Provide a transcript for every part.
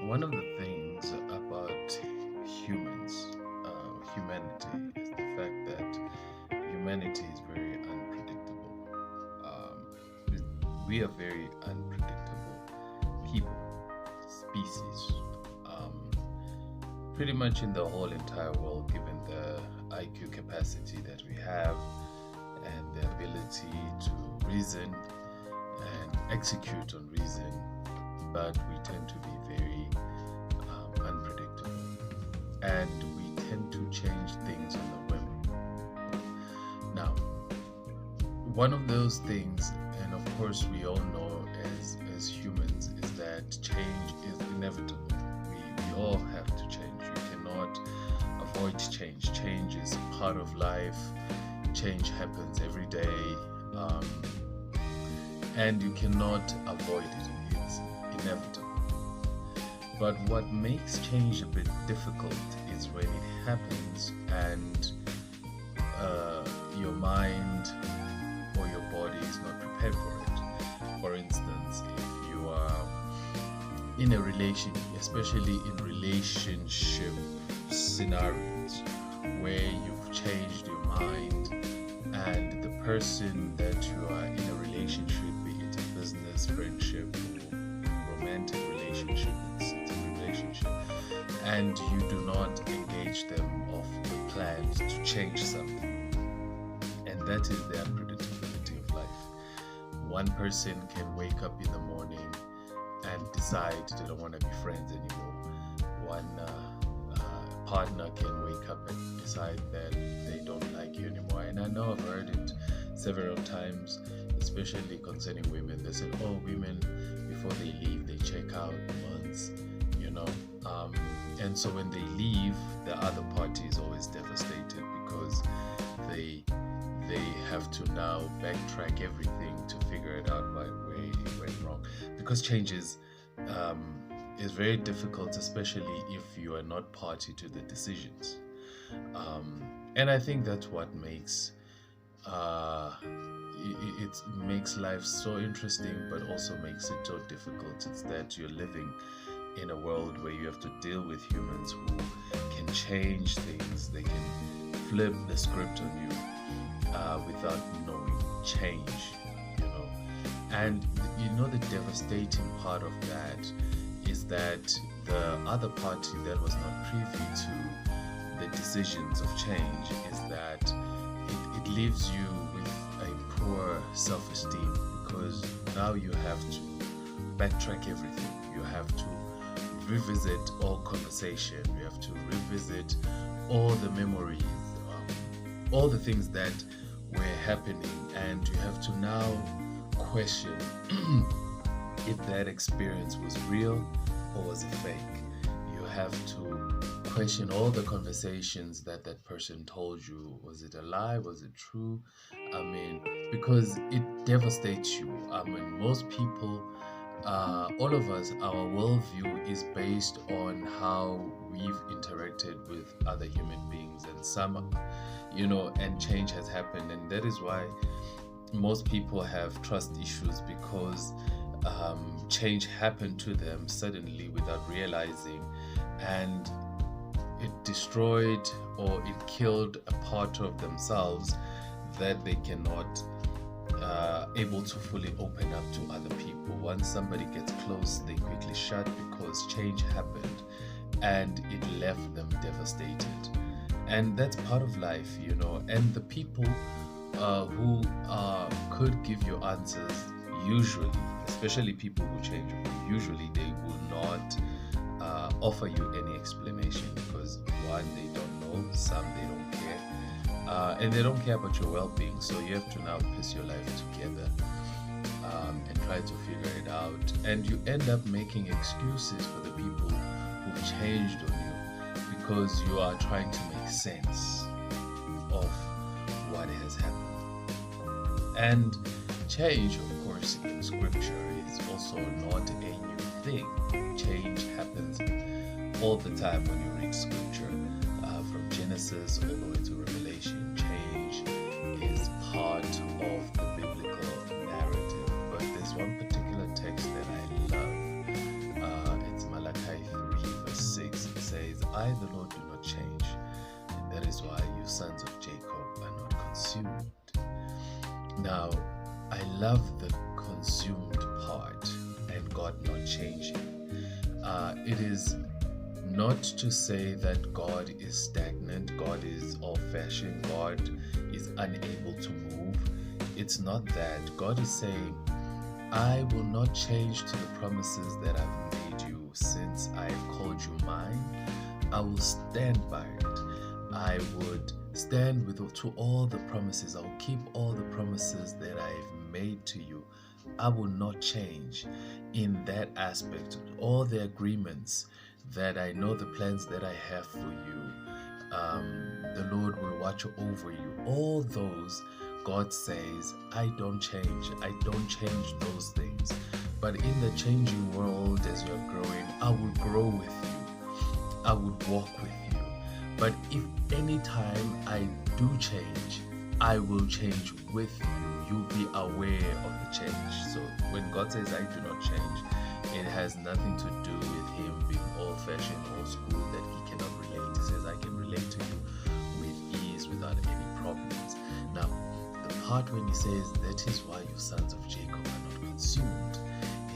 One of the things about humans, humanity, is the fact that humanity is very unpredictable. We are very unpredictable people, species, um, pretty much in the whole entire world, given the IQ capacity that we have and the ability to reason and execute on reason, but we tend to be very unpredictable, and we tend to change things on the whim. Now, one of those things, and of course we all know as humans, is that change is inevitable. We all have to change. You cannot avoid change. Change is part of life. Change happens every day, um, and you cannot avoid it. It's inevitable. But what makes change a bit difficult is when it happens and your mind or your body is not prepared for it. For instance, if you are in a relation, especially in relationship scenarios where you've changed your mind and the person that you are in a relationship, be it a business, friendship, or romantic relationship, and you do not engage them of the plans to change something. And that is the unpredictability of life. One person can wake up in the morning and decide they don't want to be friends anymore. One partner can wake up and decide that they don't like you anymore. And I know I've heard it several times, especially concerning women. They said, oh, women, before they leave, they check out once, you know. And so when they leave, the other party is always devastated because they have to now backtrack everything to figure it out where it went wrong. Because change is very difficult, especially if you are not party to the decisions. And I think that's what makes it makes life so interesting, but also makes it so difficult. It's that you're living in a world where you have to deal with humans who can change things. They can flip the script on you without knowing change, you know. And you know, the devastating part of that is that the other party that was not privy to the decisions of change is that it leaves you with a poor self-esteem, because now you have to backtrack everything. You have to revisit all conversation. You have to revisit all the memories, all the things that were happening, and you have to now question if that experience was real or was it fake. You have to question all the conversations that that person told you. Was it a lie? Was it true? I mean, because it devastates you. I mean, most people, all of us, our worldview is based on how we've interacted with other human beings, and some, you know, and change has happened, and that is why most people have trust issues, because change happened to them suddenly without realizing, and it destroyed or it killed a part of themselves that they cannot able to fully open up to other people. Once somebody gets close, they quickly shut because change happened and it left them devastated. And that's part of life, you know. And the people who could give you answers, usually, especially people who change, usually they will not offer you any explanation, because one, they don't know, some they don't care, and they don't care about your well-being. So you have to now piece your life together and try to figure it out, and you end up making excuses for the people who've changed on you, because you are trying to make sense of what has happened. And change, of course, in scripture is also not a new thing. Change happens all the time when you read scripture, from Genesis all the way to Revelation. Change is part of the biblical narrative. But there's one particular text that I love. It's Malachi I, the Lord, do not change. And that is why you sons of Jacob are not consumed. Now, I love the consumed part and God not changing. It is not to say that God is stagnant, God is old-fashioned, God is unable to move. It's not that. God is saying, I will not change to the promises that I've made you since I have called you mine. I will stand by it. I would stand to all the promises. I will keep all the promises that I've made to you. I will not change in that aspect. All the agreements that I know, the plans that I have for you, the Lord will watch over you. All those, God says, I don't change. I don't change those things. But in the changing world, as you're growing, I will grow with you. I would walk with you. But if any time I do change, I will change with you. You'll be aware of the change. So when God says I do not change, it has nothing to do with him being old-fashioned, old school, that he cannot relate. He says I can relate to you with ease, without any problems. Now, the part when he says that is why you sons of Jacob are not consumed,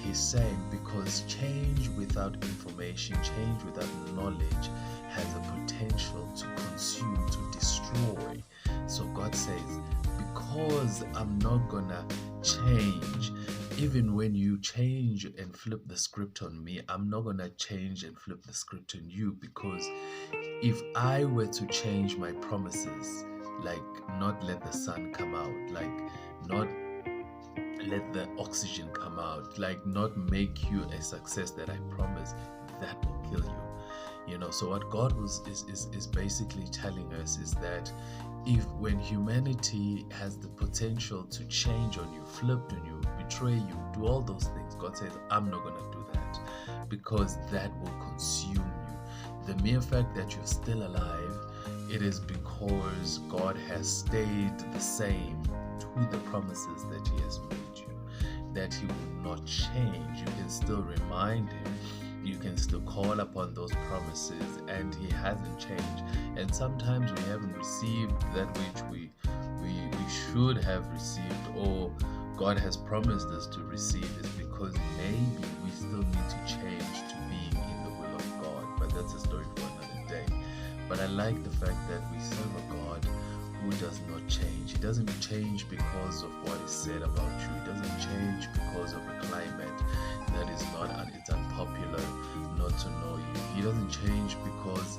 he's saying because change without information, change without knowledge has a potential to consume, to destroy. So God says, because I'm not gonna change, even when you change and flip the script on me, I'm not gonna change and flip the script on you, because if I were to change my promises, like not let the sun come out, like not let the oxygen come out, like not make you a success that I promised, that will kill you. So what God is basically telling us is that if when humanity has the potential to change on you, flip on you, betray you, do all those things, God says, I'm not going to do that, because that will consume you. The mere fact that you're still alive, it is because God has stayed the same to the promises that he has made you, that he will not change. You can still remind him, you can still call upon those promises, and he hasn't changed. And sometimes we haven't received that which we should have received, or God has promised us to receive, is because maybe we still need to change to being in the will of God. But that's a story for another day. But I like the fact that we serve a God who does not change. He doesn't change because of what is said about you. He doesn't change because of a climate that is it's unpopular not to know you. He doesn't change because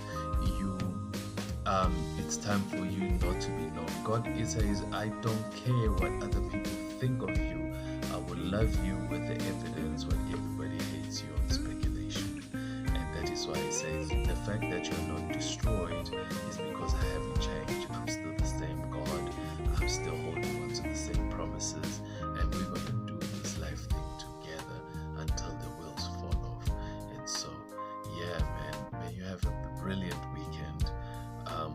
it's time for you not to be known. God says, I don't care what other people think of you. I will love you with the evidence when everybody hates you on speculation. And that is why he says, the fact that you're not destroyed is because I haven't changed. I'm still the same God. I'm still holding on to the same promises. And we're going to do this life thing together until the wheels fall off. And so, yeah, man, may you have a brilliant weekend.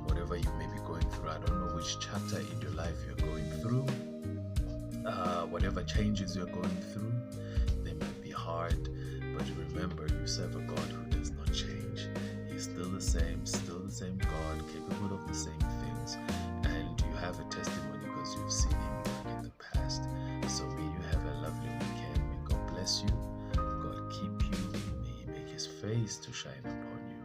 Whatever you may be going through, I don't know which chapter in your life you're going through. Whatever changes you're going through, they might be hard, but remember, you serve a God who does not change. He's still the same God, capable of the same things, and you have a testimony because you've seen him work in the past. So may you have a lovely weekend. May God bless you, God keep you, may he make his face to shine upon you.